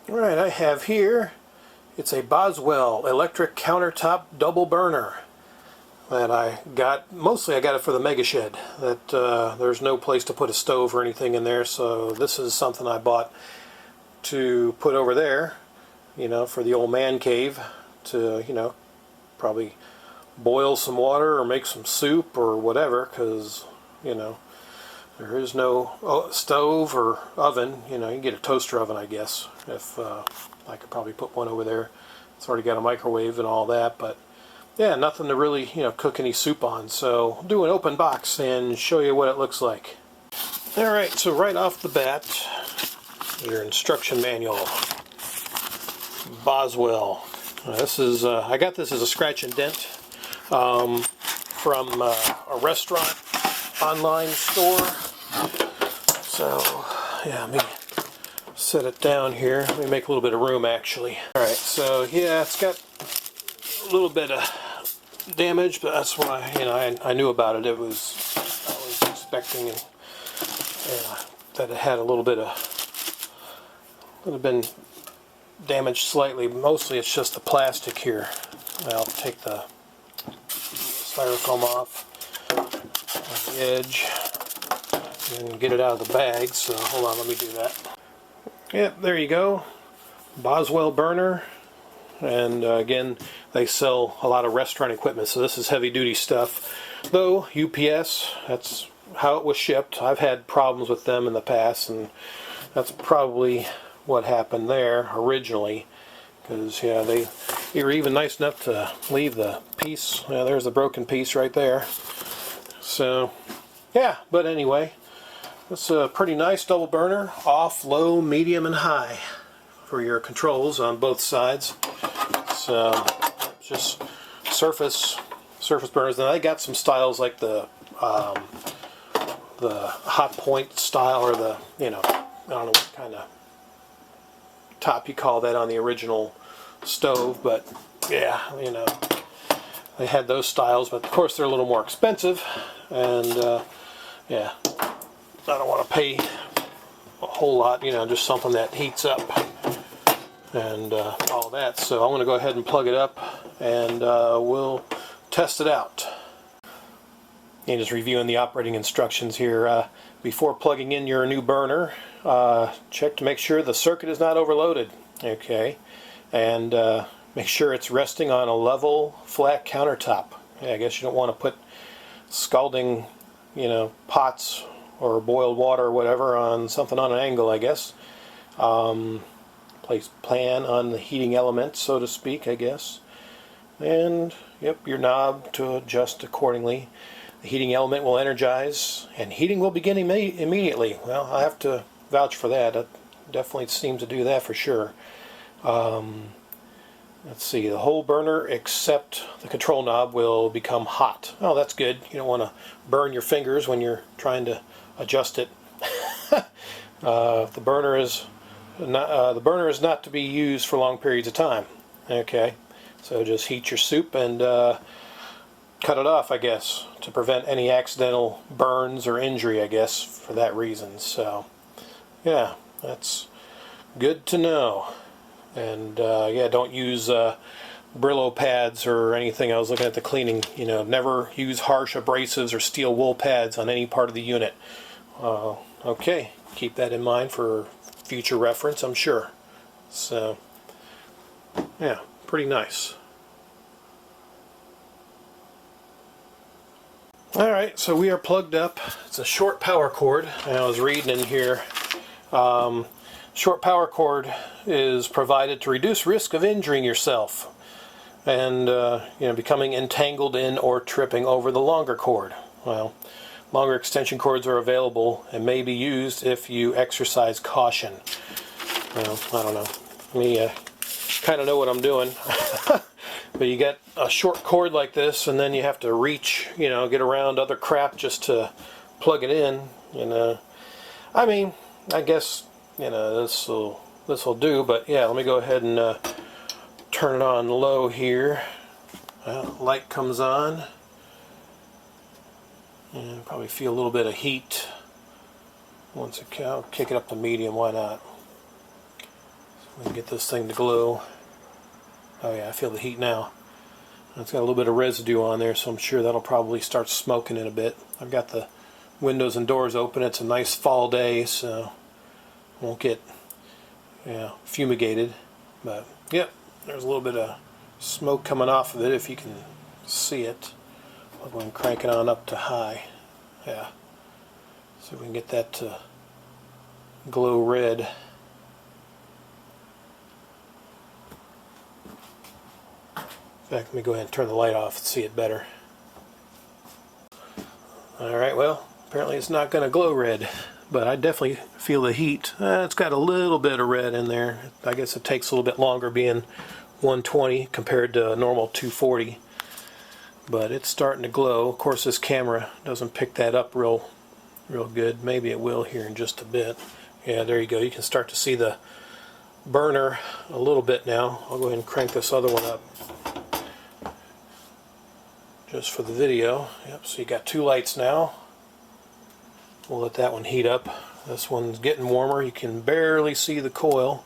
Alright, I have here, it's a Boswell electric countertop double burner that I got. Mostly I got it for the mega shed. There's no place to put a stove or anything in there, so this is something I bought to put over there, for the old man cave to, probably boil some water or make some soup or whatever, because, there is no stove or oven. You can get a toaster oven, I guess. If I could probably put one over there. It's already got a microwave and all that, but yeah, nothing to really, cook any soup on. So I'll do an open box and show you what it looks like. Alright, so right off the bat, your instruction manual. Boswell. This is, I got this as a scratch and dent from a restaurant online store. So, yeah, let me set it down here. Let me make a little bit of room, actually. Alright, so yeah, it's got a little bit of damage, but that's why, I knew about it. I was expecting that it had a little bit of, would have been damaged slightly. Mostly it's just the plastic here. I'll take the styrofoam off on the edge and get it out of the bag. So hold on, let me do that. Yep, there you go. Boswell burner. And again, they sell a lot of restaurant equipment, so this is heavy duty stuff. Though UPS, that's how it was shipped. I've had problems with them in the past, and that's probably what happened there originally. Because yeah, they were even nice enough to leave the piece. Yeah, there's the broken piece right there. So yeah, but anyway, it's a pretty nice double burner, off, low, medium, and high for your controls on both sides. So just surface burners. Now I got some styles like the hot point style, or the I don't know what kind of top you call that on the original stove, but yeah, they had those styles, but of course they're a little more expensive, and yeah, I don't want to pay a whole lot, just something that heats up and all that. So I'm going to go ahead and plug it up, and we'll test it out. And just reviewing the operating instructions here. Before plugging in your new burner, check to make sure the circuit is not overloaded. Okay, and make sure it's resting on a level, flat countertop. Yeah, I guess you don't want to put scalding, pots or boiled water or whatever on something on an angle, I guess. Place plan on the heating element, so to speak, I guess. And yep, your knob to adjust accordingly. The heating element will energize, and heating will begin immediately. Well, I have to vouch for that. It definitely seems to do that for sure. Let's see, the whole burner except the control knob will become hot. Oh, that's good. You don't want to burn your fingers when you're trying to adjust it. The burner is not to be used for long periods of time. Okay, so just heat your soup and cut it off, I guess, to prevent any accidental burns or injury, I guess, for that reason. So yeah, that's good to know. And yeah, don't use Brillo pads or anything. I was looking at the cleaning, never use harsh abrasives or steel wool pads on any part of the unit. Okay, keep that in mind for future reference, I'm sure. So yeah, pretty nice. Alright, so we are plugged up. It's a short power cord, and I was reading in here, short power cord is provided to reduce risk of injuring yourself and becoming entangled in or tripping over the longer cord. Well, longer extension cords are available and may be used if you exercise caution. Well, I don't know. Me kind of know what I'm doing. But you get a short cord like this, and then you have to reach, get around other crap just to plug it in. I mean, I guess, this will do. But yeah, let me go ahead and turn it on low here. Light comes on, and probably feel a little bit of heat. Once I'll kick it up to medium. Why not? We can get this thing to glow. Oh yeah, I feel the heat now. It's got a little bit of residue on there, so I'm sure that'll probably start smoking in a bit. I've got the windows and doors open. It's a nice fall day, so won't get fumigated. But yep, there's a little bit of smoke coming off of it if you can see it. I'll go and crank it on up to high. Yeah, so we can get that to glow red. In fact, let me go ahead and turn the light off and see it better. Alright, well, apparently it's not going to glow red, but I definitely feel the heat. It's got a little bit of red in there. I guess it takes a little bit longer being 120 compared to a normal 240. But it's starting to glow. Of course, this camera doesn't pick that up real good. Maybe it will here in just a bit. Yeah, there you go. You can start to see the burner a little bit now. I'll go ahead and crank this other one up just for the video. Yep, so you got two lights now. We'll let that one heat up. This one's getting warmer. You can barely see the coil,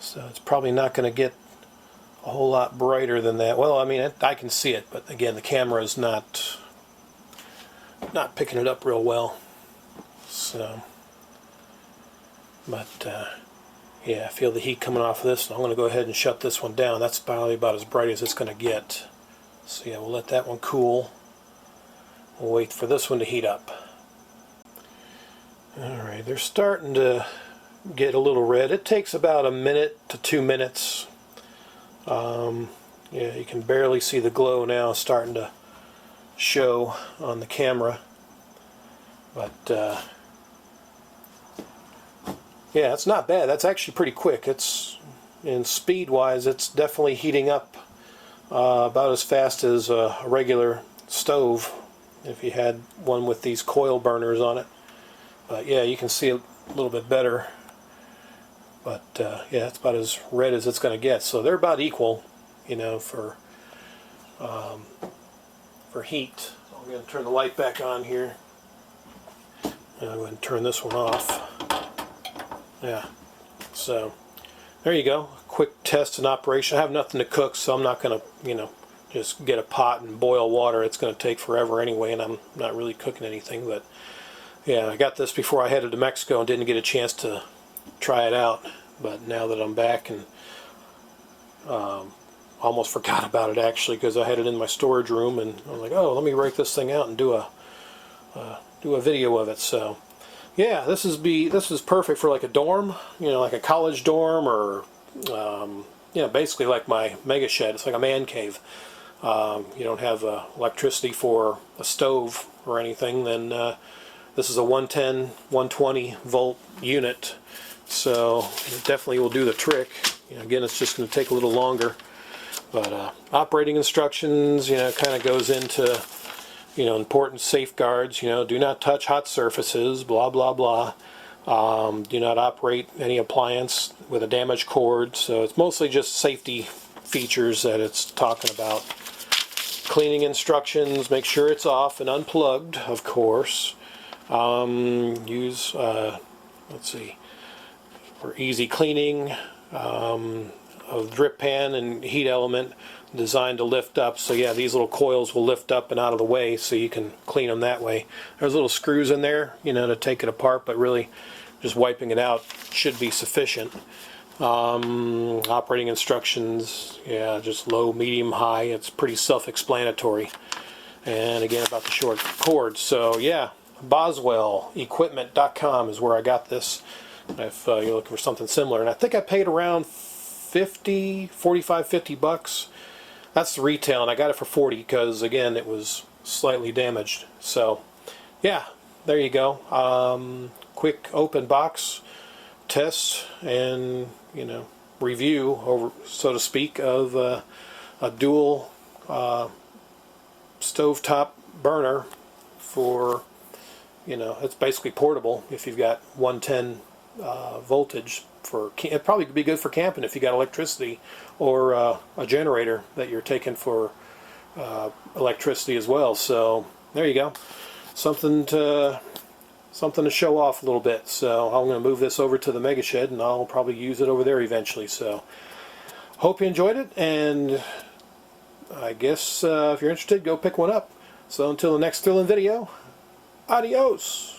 so it's probably not going to get a whole lot brighter than that. Well, I mean, I can see it, but again, the camera is not picking it up real well. So, but yeah, I feel the heat coming off of this. I'm going to go ahead and shut this one down. That's probably about as bright as it's going to get. So yeah, we'll let that one cool. We'll wait for this one to heat up. Alright, they're starting to get a little red. It takes about a minute to 2 minutes. Yeah, you can barely see the glow now starting to show on the camera. But yeah, it's not bad. That's actually pretty quick. It's, in speed wise, it's definitely heating up about as fast as a regular stove if you had one with these coil burners on it. But yeah, you can see a little bit better. But yeah, it's about as red as it's going to get. So they're about equal, you know, for heat. So I'm going to turn the light back on here. And I'll go ahead and turn this one off. Yeah, so there you go. Quick test and operation. I have nothing to cook, so I'm not going to, you know, just get a pot and boil water. It's going to take forever anyway, and I'm not really cooking anything. But yeah, I got this before I headed to Mexico and didn't get a chance to try it out. But now that I'm back, and almost forgot about it actually, because I had it in my storage room, and I'm like, oh, let me break this thing out and do a video of it. So yeah, this is perfect for like a dorm, you know, like a college dorm, or you know, basically like my mega shed. It's like a man cave. You don't have electricity for a stove or anything, then this is a 110, 120 volt unit, so it definitely will do the trick. You know, again, it's just going to take a little longer, but operating instructions, you know, kind of goes into, you know, important safeguards. You know, do not touch hot surfaces, blah blah blah. Do not operate any appliance with a damaged cord. So it's mostly just safety features that it's talking about. Cleaning instructions, make sure it's off and unplugged, of course. Use, let's see, for easy cleaning of drip pan and heat element, designed to lift up. So yeah, these little coils will lift up and out of the way, so you can clean them that way. There's little screws in there, you know, to take it apart, but really just wiping it out should be sufficient. Operating instructions, yeah, just low, medium, high. It's pretty self-explanatory. And again, about the short cord. So yeah, BoswellEquipment.com is where I got this. If you're looking for something similar, and I think I paid around 50 bucks. That's the retail, and I got it for 40 because again, it was slightly damaged. So yeah, there you go. Quick open box test and, you know, review, over, so to speak, of a dual stovetop burner for, you know, it's basically portable if you've got 110 voltage. For it'd probably be good for camping if you got electricity, or a generator that you're taking for electricity as well. So there you go, something something to show off a little bit. So I'm going to move this over to the Mega Shed, and I'll probably use it over there eventually. So hope you enjoyed it, and I guess if you're interested, go pick one up. So until the next thrilling video, adios!